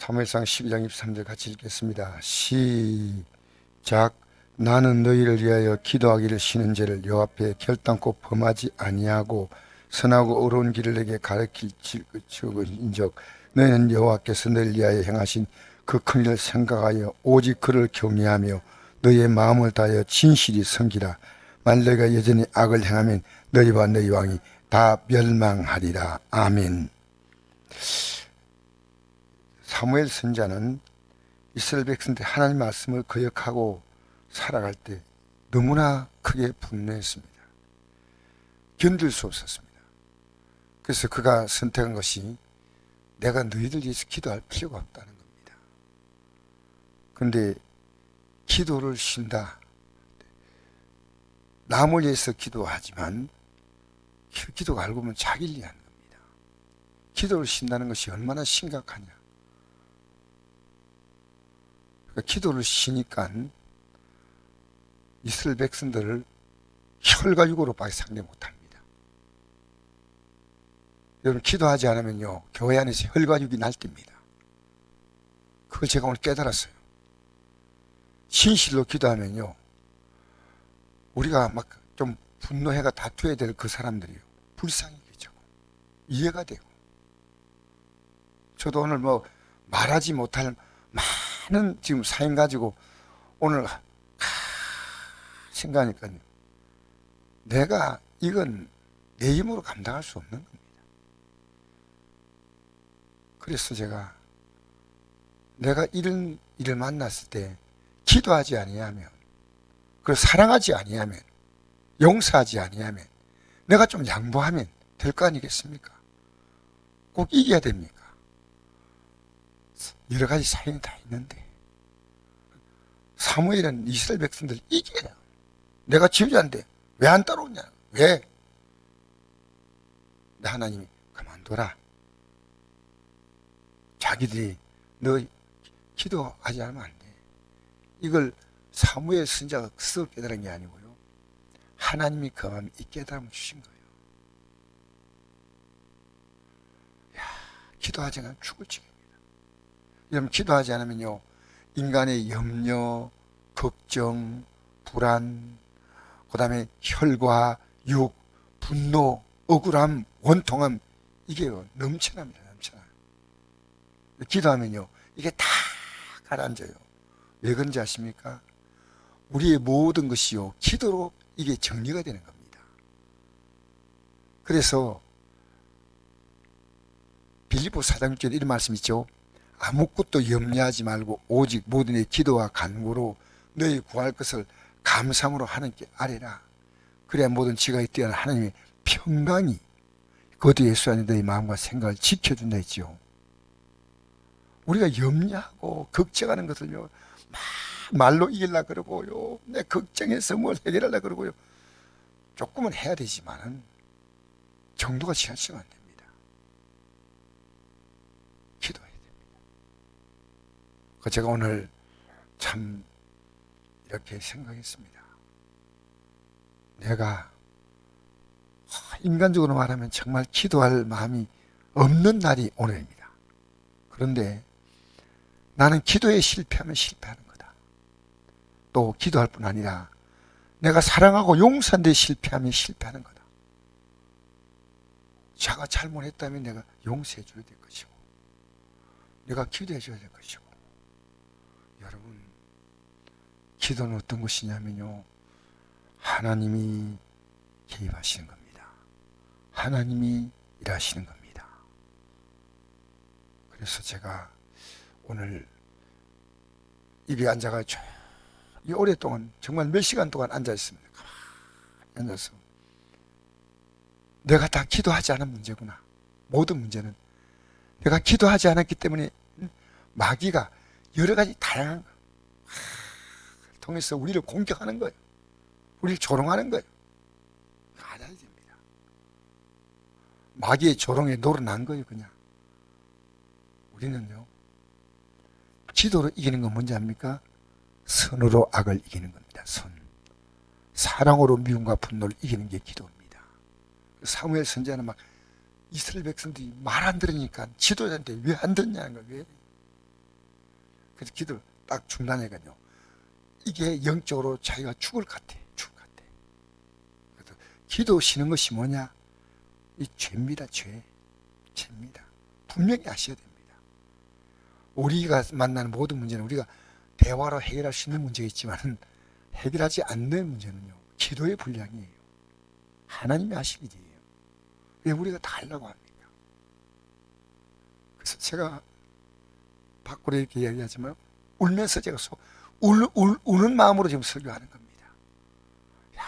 사무엘상 12장 23절 같이 읽겠습니다. 시작. 나는 너희를 위하여 기도하기를 쉬는 죄를 여호와 앞에 결단코 범하지 아니하고 선하고 의로운 길을 내게 가르칠 적은인적 너희는 여호와께서 너희를 위하여 행하신 그 큰 일을 생각하여 오직 그를 경외하며 너희의 마음을 다하여 진실이 섬기라. 만일 너희가 여전히 악을 행하면 너희와 너희 왕이 다 멸망하리라. 아멘. 사무엘 선지자는 이스라엘 백성들이 하나님 말씀을 거역하고 살아갈 때 너무나 크게 분노했습니다. 견딜 수 없었습니다. 그래서 그가 선택한 것이 내가 너희들 위해서 기도할 필요가 없다는 겁니다. 그런데 기도를 쉰다. 남을 위해서 기도하지만 그 기도가 알고 보면 자기를 위한 겁니다. 기도를 쉰다는 것이 얼마나 심각하냐. 기도를 쉬니까 이스라엘 백성들을 혈과 육으로밖에 상대 못합니다. 여러분, 기도하지 않으면요 교회 안에서 혈과 육이 날뜁니다. 그걸 제가 오늘 깨달았어요. 진실로 기도하면요 우리가 막 좀 분노해가 다투어야 될 그 사람들이요 불쌍히 여기죠. 이해가 되고. 저도 오늘 뭐 말하지 못할 많은 지금 사연 가지고 오늘 생각하니까요. 내가 이건 내 힘으로 감당할 수 없는 겁니다. 그래서 제가 내가 이런 일을 만났을 때 기도하지 아니하면, 그리고 사랑하지 아니하면, 용서하지 아니하면, 내가 좀 양보하면 될 거 아니겠습니까? 꼭 이겨야 됩니까? 여러 가지 사연이 다 있는데 사무엘은 이스라엘 백성들 이겨요. 내가 지휘자인데 왜 안 따라오냐? 왜? 하나님이 그만둬라. 자기들이 너 기도하지 않으면 안 돼. 이걸 사무엘 선지자가 스스로 깨달은 게 아니고요 하나님이 그 마음에 이 깨달음을 주신 거예요. 야, 기도하지 않으면 죽을 지경입니다. 여러분, 기도하지 않으면요 인간의 염려, 걱정, 불안, 그 다음에 혈과 육, 분노, 억울함, 원통함, 이게 넘쳐납니다. 넘쳐나요. 기도하면요 이게 다 가라앉아요. 왜 그런지 아십니까? 우리의 모든 것이요 기도로 이게 정리가 되는 겁니다. 그래서 빌립보 4장 6절에 이런 말씀 있죠. 아무것도 염려하지 말고 오직 모든 의 기도와 간구로 너희 구할 것을 감사함으로 하나님께 아뢰라. 그래야 모든 지각이 뛰어난 하나님의 평강이 그 예수 안에 너희 마음과 생각을 지켜준다 했지요. 우리가 염려하고 걱정하는 것을요 막 말로 이기려고 그러고요 내 걱정해서 뭘 해결하려고 그러고요 조금은 해야 되지만 정도가 지나치면 안 됩니다. 기도해야 됩니다. 제가 오늘 참 이렇게 생각했습니다. 내가 인간적으로 말하면 정말 기도할 마음이 없는 날이 오늘입니다. 그런데 나는 기도에 실패하면 실패하는 거다. 또 기도할 뿐 아니라 내가 사랑하고 용서하는 데 실패하면 실패하는 거다. 자가 잘못했다면 내가 용서해 줘야 될 것이고 내가 기도해 줘야 될 것이고. 여러분, 기도는 어떤 것이냐면요 하나님이 개입하시는 겁니다. 하나님이 일하시는 겁니다. 그래서 제가 오늘 입에 앉아가지고 이 오랫동안 정말 몇 시간 동안 앉아 있습니다. 앉아서 내가 다 기도하지 않은 문제구나. 모든 문제는 내가 기도하지 않았기 때문에 마귀가 여러 가지 다양한 걸 통해서 우리를 공격하는 거예요. 우리를 조롱하는 거예요. 알아야 됩니다. 마귀의 조롱에 놀아난 거예요. 그냥 우리는요 기도로 이기는 건 뭔지 압니까? 선으로 악을 이기는 겁니다. 선. 사랑으로 미움과 분노를 이기는 게 기도입니다. 사무엘 선지자는 막 이스라엘 백성들이 말 안 들으니까 지도자한테 왜 안 듣냐는 거예요. 왜? 그래서 기도를 딱 중단해가지고 이게 영적으로 자기가 죽을 것 같아. 죽을 것 같아. 그래서 기도 쉬는 것이 뭐냐? 이 죄입니다. 죄입니다. 분명히 아셔야 됩니다. 우리가 만나는 모든 문제는 우리가 대화로 해결할 수 있는 문제가 있지만 해결하지 않는 문제는요, 기도의 분량이에요. 하나님이 하실 일이에요. 왜 우리가 다 하려고 합니까? 그래서 제가 밖으로 이렇게 이야기하지만 울면서 제가 우는 마음으로 지금 설교하는 겁니다. 야,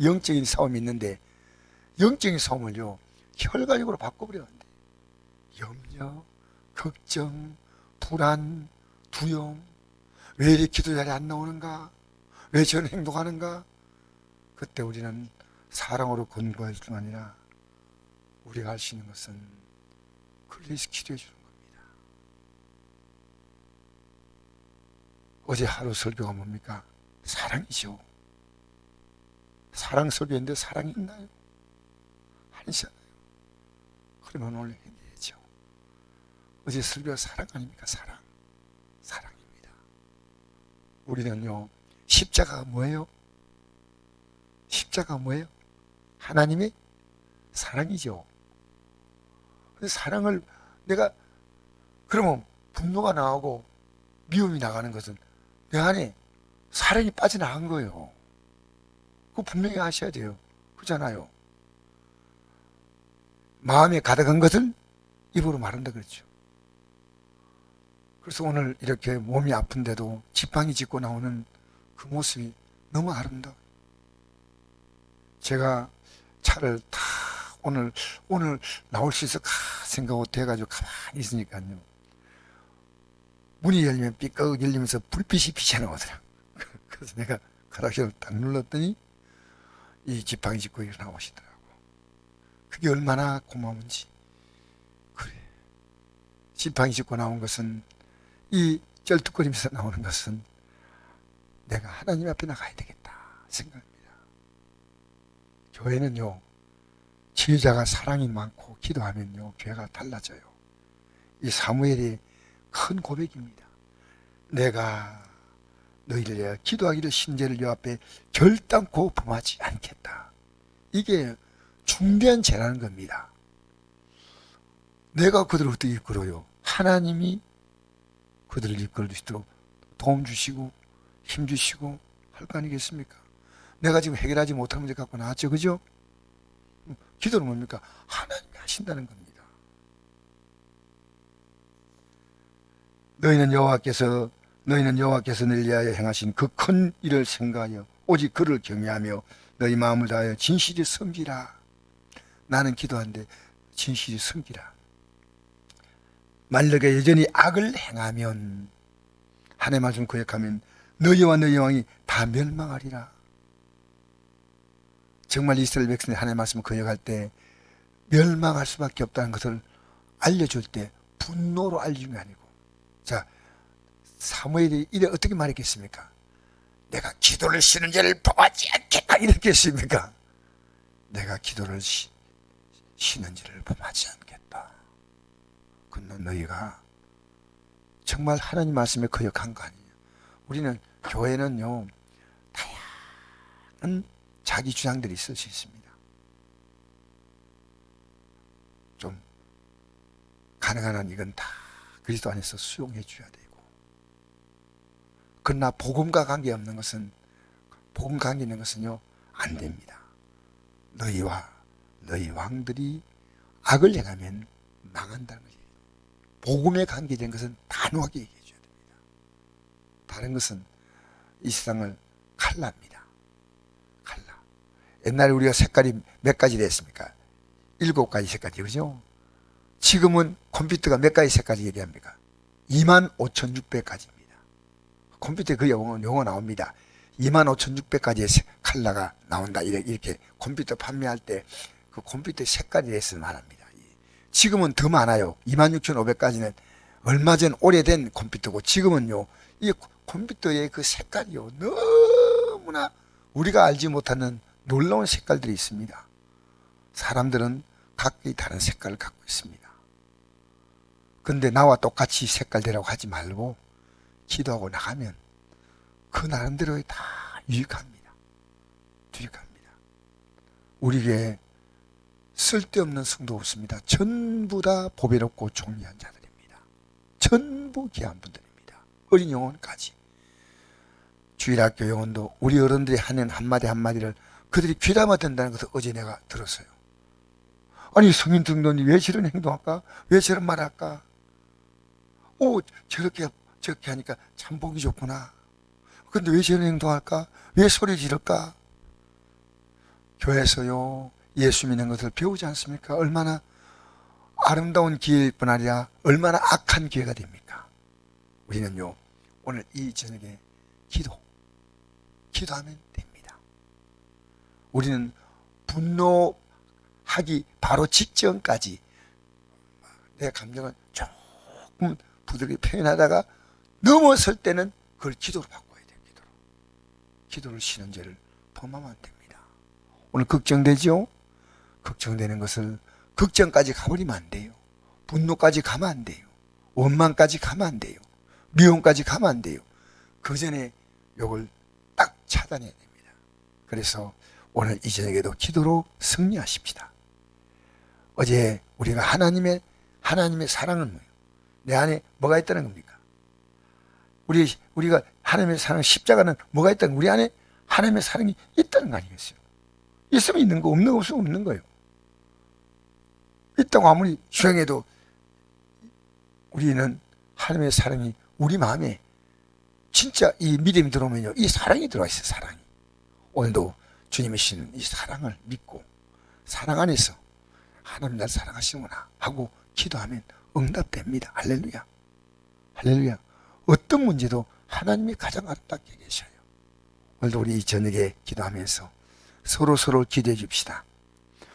영적인 싸움이 있는데 영적인 싸움을요, 혈관육으로 바꿔버렸는데 염려, 걱정, 불안, 두려움, 왜 이렇게 기도 자리에 안 나오는가? 왜 저런 행동하는가? 그때 우리는 사랑으로 권고할 뿐 아니라 우리가 할 수 있는 것은 그를 위해서 기도해 주는 겁니다. 어제 하루 설교가 뭡니까? 사랑이죠. 사랑 설교인데 사랑이 있나요? 아니잖아요. 그러면 오늘 해야죠. 어제 설교가 사랑 아닙니까? 사랑입니다. 우리는요, 십자가가 뭐예요? 십자가가 뭐예요? 하나님의 사랑이죠. 사랑을 내가, 그러면 분노가 나오고 미움이 나가는 것은 내 안에 사랑이 빠져나간 거예요. 그거 분명히 아셔야 돼요. 그렇잖아요. 마음에 가득한 것을 입으로 말한다 그랬죠. 그래서 오늘 이렇게 몸이 아픈데도 지팡이 짚고 나오는 그 모습이 너무 아름다워요. 제가 차를 다 오늘 나올 수 있을까 생각하고 돼가지고 가만히 있으니까요, 문이 열리면 삐걱 열리면서 불빛이 빛이 나오더라. 그래서 내가 가락실을 딱 눌렀더니 이 지팡이 짚고 일어나오시더라고. 그게 얼마나 고마운지. 그래, 지팡이 짚고 나온 것은, 이 쩔뚝거리면서 나오는 것은 내가 하나님 앞에 나가야 되겠다 생각합니다. 교회는요, 지휘자가 사랑이 많고 기도하면요, 교회가 달라져요. 이 사무엘의 큰 고백입니다. 내가 너희를 위하여 기도하기를 신제를 여 앞에 결단코 범하지 않겠다. 이게 중대한 죄라는 겁니다. 내가 그들을 어떻게 이끌어요? 하나님이 그들을 이끌어 주시도록 도움 주시고 힘 주시고 할 거 아니겠습니까? 내가 지금 해결하지 못한 문제 갖고 나왔죠, 그죠? 기도는 뭡니까? 하나님이 하신다는 겁니다. 너희는 여호와께서 너희를 위하여 행하신 그 큰 일을 생각하여 오직 그를 경외하며 너희 마음을 다하여 진실이 섬기라. 나는 기도하는데 진실이 섬기라. 만약에 여전히 악을 행하면, 하나님의 말씀 거역하면 너희와 너희 왕이 다 멸망하리라. 정말 이스라엘 백성이 하나님의 말씀을 거역할 때 멸망할 수밖에 없다는 것을 알려줄 때 분노로 알려준 게 아니고, 자, 사무엘이 이래 어떻게 말했겠습니까? 내가 기도를 쉬는 죄를 범하지 않겠다 이렇게 했습니까? 내가 기도를 쉬는 죄를 범하지 않겠다. 그건 너희가 정말 하나님 말씀에 거역한 거 아니에요. 우리는, 교회는요, 다양한 자기 주장들이 있을 수 있습니다. 좀 가능한 한 이건 다 그리스도 안에서 수용해 줘야 되고, 그러나 복음과 관계없는 것은, 복음 관계 있는 것은요, 안 됩니다. 너희와 너희 왕들이 악을 행하면 망한다는 거지. 복음에 관계된 것은 단호하게 얘기해 줘야 됩니다. 다른 것은 이 세상을 칼라입니다. 칼라. 옛날에 우리가 색깔이 몇 가지를 했습니까? 7가지 색깔이, 그죠? 지금은 컴퓨터가 몇 가지 색깔이 얘기합니까? 25,600가지입니다. 컴퓨터에 그 용어 나옵니다. 25,600가지의 컬러가 나온다. 이렇게 컴퓨터 판매할 때 그 컴퓨터 색깔에 대해서 말합니다. 지금은 더 많아요. 26,500가지는 얼마 전 오래된 컴퓨터고, 지금은요, 이 컴퓨터의 그 색깔이요, 너무나 우리가 알지 못하는 놀라운 색깔들이 있습니다. 사람들은 각기 다른 색깔을 갖고 있습니다. 근데 나와 똑같이 색깔대라고 하지 말고 기도하고 나가면 그 나름대로 다 유익합니다. 유익합니다. 우리에게 쓸데없는 성도 없습니다. 전부 다 보배롭고 존귀한 자들입니다. 전부 귀한 분들입니다. 어린 영혼까지. 주일학교 영혼도 우리 어른들이 하는 한마디 한마디를 그들이 귀담아 된다는 것을 어제 내가 들었어요. 아니 성인 등록이 왜 저런 행동할까? 왜 저런 말할까? 오 저렇게 하니까 참 보기 좋구나. 근데 왜 저런 행동할까? 왜 소리 지를까? 교회에서요 예수 믿는 것을 배우지 않습니까? 얼마나 아름다운 기회일 뿐 아니라 얼마나 악한 기회가 됩니까? 우리는요 오늘 이 저녁에 기도하면 됩니다. 우리는 분노하기 바로 직전까지 내 감정을 조금 부드럽게 표현하다가 넘어설 때는 그걸 기도로 바꿔야 돼요. 기도를 쉬는 죄를 범하면 됩니다. 오늘 걱정되죠? 걱정되는 것을 걱정까지 가버리면 안 돼요. 분노까지 가면 안 돼요. 원망까지 가면 안 돼요. 미움까지 가면 안 돼요. 그 전에 요걸 딱 차단해야 됩니다. 그래서 오늘 이 저녁에도 기도로 승리하십시다. 어제 우리가 하나님의 사랑은 뭐예요? 내 안에 뭐가 있다는 겁니까? 우리가 하나님의 사랑, 십자가는 뭐가 있다는, 우리 안에 하나님의 사랑이 있다는 거 아니겠어요? 있으면 있는 거, 없는 거 없으면 없는 거예요. 있다고 아무리 주장해도 우리는 하나님의 사랑이 우리 마음에 진짜 이 믿음이 들어오면요, 이 사랑이 들어와 있어요. 사랑이. 오늘도 주님의 시는 이 사랑을 믿고 사랑 안에서 하나님 날 사랑하시는구나 하고 기도하면 응답됩니다. 할렐루야. 할렐루야. 어떤 문제도 하나님이 가장 아름답게 계셔요. 오늘도 우리 이 저녁에 기도하면서 서로 기도해 줍시다.